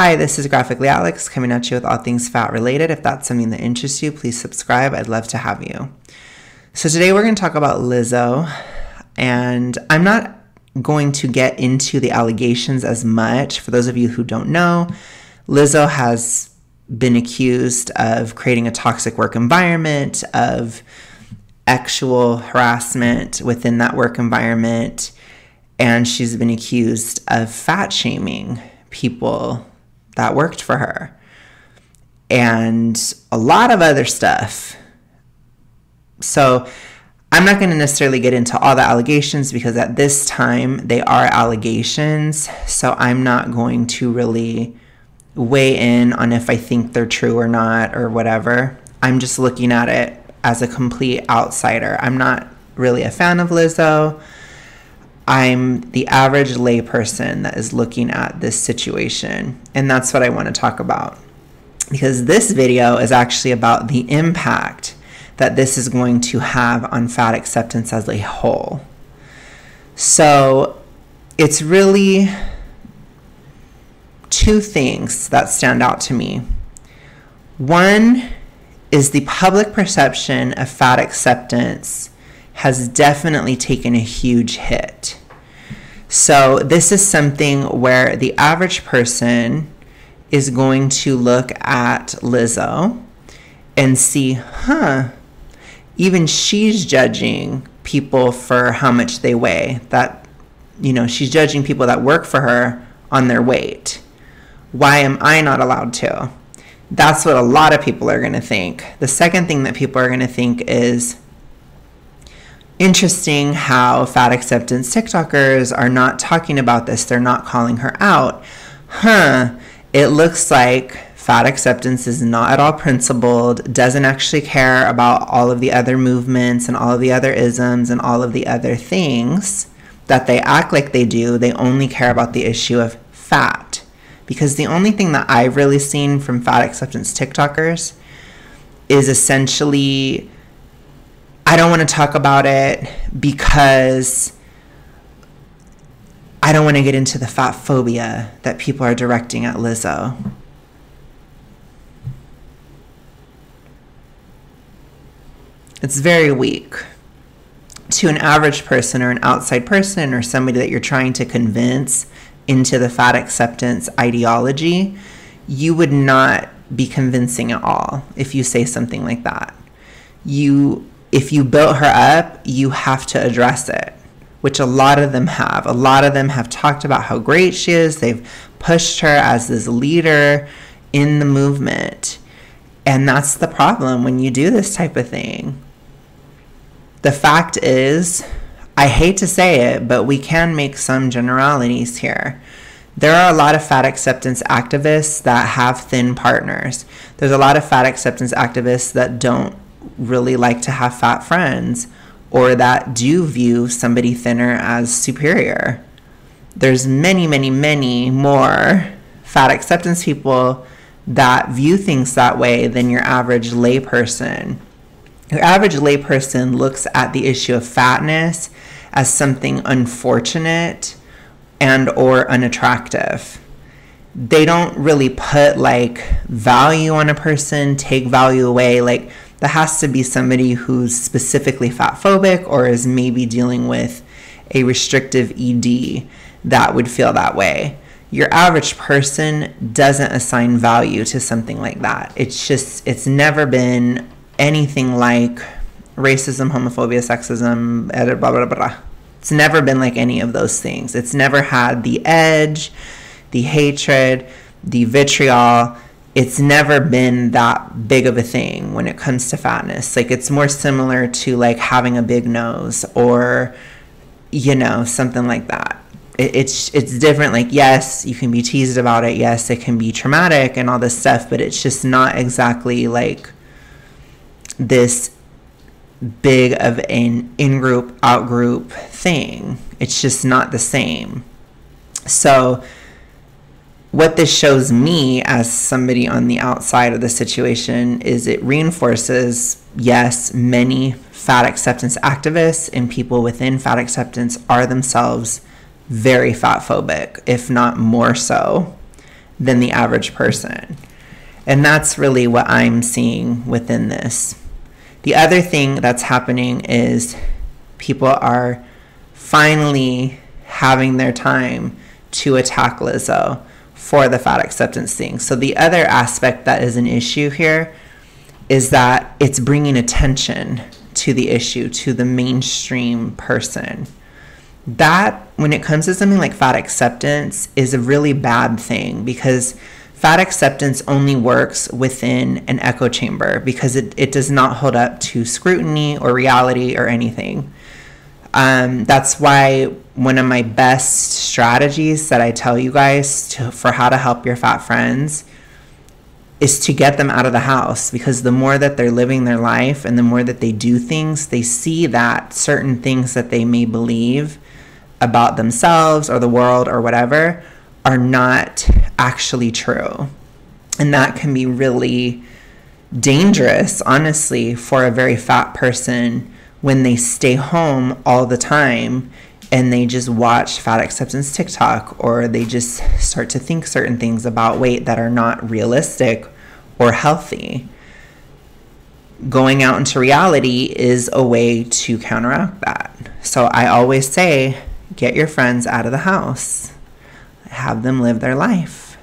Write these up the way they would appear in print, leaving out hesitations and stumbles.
Hi, this is Graphically Alex coming at you with all things fat related. If that's something that interests you, please subscribe. I'd love to have you. So today we're going to talk about Lizzo, and I'm not going to get into the allegations as much. For those of you who don't know, Lizzo has been accused of creating a toxic work environment, of sexual harassment within that work environment, and she's been accused of fat shaming people that worked for her and a lot of other stuff. So I'm not going to necessarily get into all the allegations because at this time they are allegations. So I'm not going to really weigh in on if I think they're true or not or whatever. I'm just looking at it as a complete outsider. I'm not really a fan of Lizzo. I'm the average layperson that is looking at this situation, and that's what I want to talk about, because this video is actually about the impact that this is going to have on fat acceptance as a whole. So it's really two things that stand out to me. One is the public perception of fat acceptance has definitely taken a huge hit. So this is something where the average person is going to look at Lizzo and see, even she's judging people for how much they weigh. That, she's judging people that work for her on their weight. Why am I not allowed to? That's what a lot of people are going to think. The second thing that people are going to think is, interesting how fat acceptance TikTokers are not talking about this. They're not calling her out. It looks like fat acceptance is not at all principled, doesn't actually care about all of the other movements and all of the other isms and all of the other things that they act like they do. They only care about the issue of fat. Because the only thing that I've really seen from fat acceptance TikTokers is essentially, I don't want to talk about it because I don't want to get into the fatphobia that people are directing at Lizzo. It's very weak. To an average person or an outside person or somebody that you're trying to convince into the fat acceptance ideology, you would not be convincing at all if you say something like that. If you built her up, you have to address it, which a lot of them have. A lot of them have talked about how great she is. They've pushed her as this leader in the movement. And that's the problem when you do this type of thing. The fact is, I hate to say it, but we can make some generalities here. There are a lot of fat acceptance activists that have thin partners. There's a lot of fat acceptance activists that don't really like to have fat friends, or that do view somebody thinner as superior. There's many, many, many more fat acceptance people that view things that way than your average layperson. Your average layperson looks at the issue of fatness as something unfortunate and or unattractive. They don't really put value on a person, take value away. That has to be somebody who's specifically fat phobic or is maybe dealing with a restrictive ED that would feel that way. Your average person doesn't assign value to something like that. It's never been anything like racism, homophobia, sexism, blah, blah, blah. It's never been like any of those things. It's never had the edge, the hatred, the vitriol. It's never been that big of a thing when it comes to fatness. It's more similar to having a big nose or, something like that. It's different. Yes, you can be teased about it. Yes, it can be traumatic and all this stuff, but it's just not exactly this big of an in-group, out-group thing. It's just not the same. So what this shows me as somebody on the outside of the situation is it reinforces, yes, many fat acceptance activists and people within fat acceptance are themselves very fat phobic, if not more so. than the average person. And that's really what I'm seeing within this. The other thing that's happening is people are finally having their time to attack Lizzo for the fat acceptance thing. So the other aspect that is an issue here is that it's bringing attention to the issue, to the mainstream person. That, when it comes to something like fat acceptance, is a really bad thing, because fat acceptance only works within an echo chamber, because it does not hold up to scrutiny or reality or anything. That's why one of my best strategies that I tell you guys for how to help your fat friends is to get them out of the house, because the more that they're living their life and the more that they do things, they see that certain things that they may believe about themselves or the world or whatever are not actually true. And that can be really dangerous, honestly, for a very fat person when they stay home all the time and they just watch fat acceptance TikTok, or they just start to think certain things about weight that are not realistic or healthy. Going out into reality is a way to counteract that. So I always say, get your friends out of the house. Have them live their life.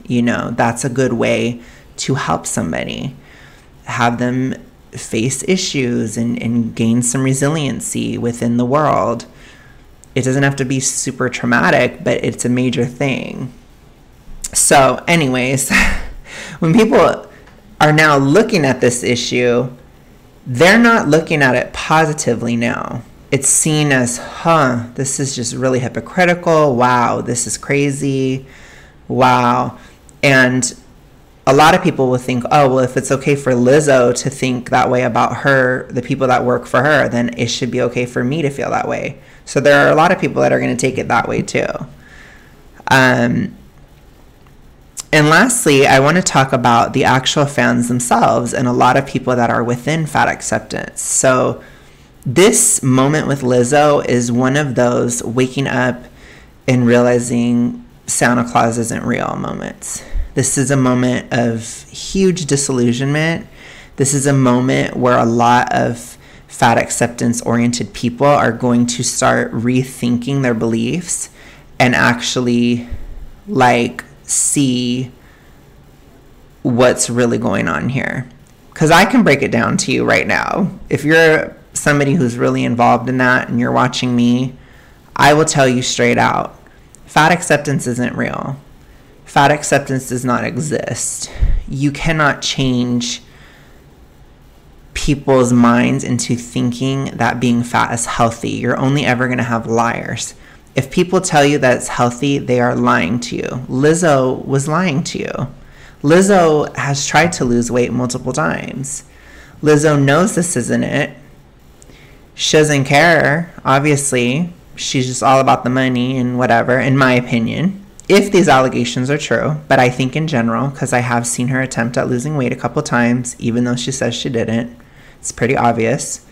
You know, that's a good way to help somebody. Have them face issues and gain some resiliency within the world. It doesn't have to be super traumatic, but it's a major thing. So anyways, when people are now looking at this issue, they're not looking at it positively now. It's seen as, this is just really hypocritical. Wow, this is crazy. Wow. And a lot of people will think, oh, well, if it's okay for Lizzo to think that way about her, the people that work for her, then it should be okay for me to feel that way. So there are a lot of people that are going to take it that way too. And lastly, I want to talk about the actual fans themselves and a lot of people that are within fat acceptance. So this moment with Lizzo is one of those waking up and realizing Santa Claus isn't real moments. This is a moment of huge disillusionment. This is a moment where a lot of fat acceptance oriented people are going to start rethinking their beliefs and actually see what's really going on here. Because I can break it down to you right now. If you're somebody who's really involved in that and you're watching me, I will tell you straight out, fat acceptance isn't real. Fat acceptance does not exist. You cannot change people's minds into thinking that being fat is healthy. You're only ever going to have liars. If people tell you that it's healthy, they are lying to you. Lizzo was lying to you. Lizzo has tried to lose weight multiple times. Lizzo knows this isn't it. She doesn't care, obviously. She's just all about the money and whatever, in my opinion, if these allegations are true. But I think in general, because I have seen her attempt at losing weight a couple times, even though she says she didn't. It's pretty obvious.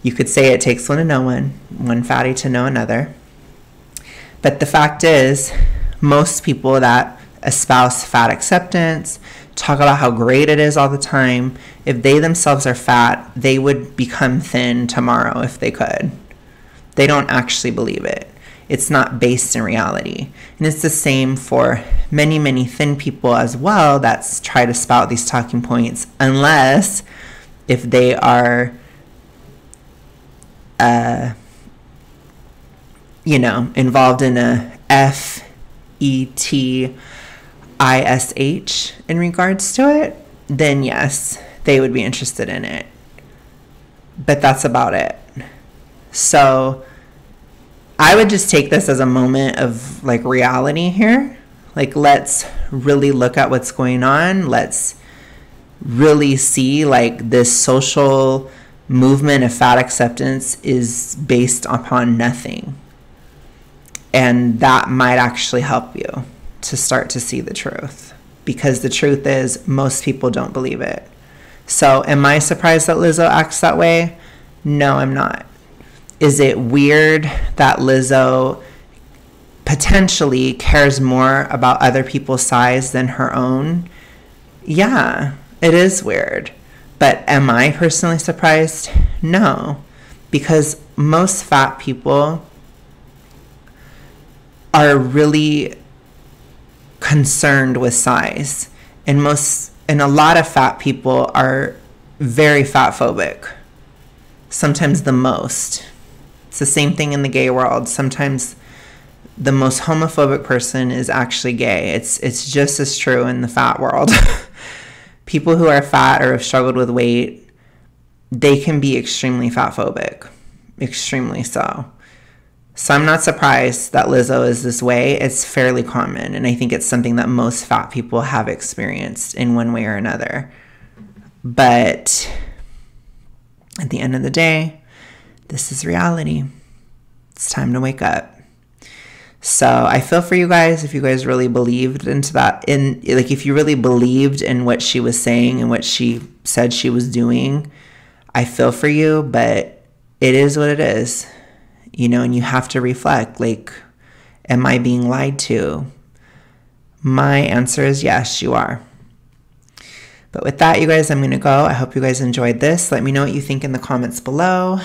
You could say it takes one to know one fatty to know another. But the fact is, most people that espouse fat acceptance talk about how great it is all the time. If they themselves are fat, they would become thin tomorrow if they could. They don't actually believe it. It's not based in reality. And it's the same for many, many thin people as well that try to spout these talking points, unless if they are, involved in a FETISH in regards to it, then yes, they would be interested in it. But that's about it. So I would just take this as a moment of reality here. Let's really look at what's going on. Let's really see this social movement of fat acceptance is based upon nothing. And that might actually help you to start to see the truth, because the truth is most people don't believe it. So am I surprised that Lizzo acts that way? No, I'm not. Is it weird that Lizzo potentially cares more about other people's size than her own, yeah, it is weird. But am I personally surprised? No, because most fat people are really concerned with size, and a lot of fat people are very fat phobic, sometimes the most. It's the same thing in the gay world. Sometimes the most homophobic person is actually gay. It's just as true in the fat world. People who are fat or have struggled with weight, they can be extremely fat phobic, extremely so. So I'm not surprised that Lizzo is this way. It's fairly common, and I think it's something that most fat people have experienced in one way or another. But at the end of the day, this is reality. It's time to wake up. So I feel for you guys if you guys really believed into that, if you really believed in what she was saying and what she said she was doing. I feel for you, but it is what it is. And you have to reflect, am I being lied to? My answer is yes, you are. But with that, you guys, I'm going to go. I hope you guys enjoyed this. Let me know what you think in the comments below.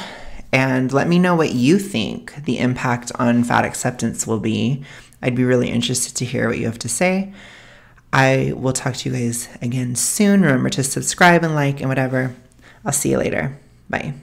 And let me know what you think the impact on fat acceptance will be. I'd be really interested to hear what you have to say. I will talk to you guys again soon. Remember to subscribe and like and whatever. I'll see you later. Bye.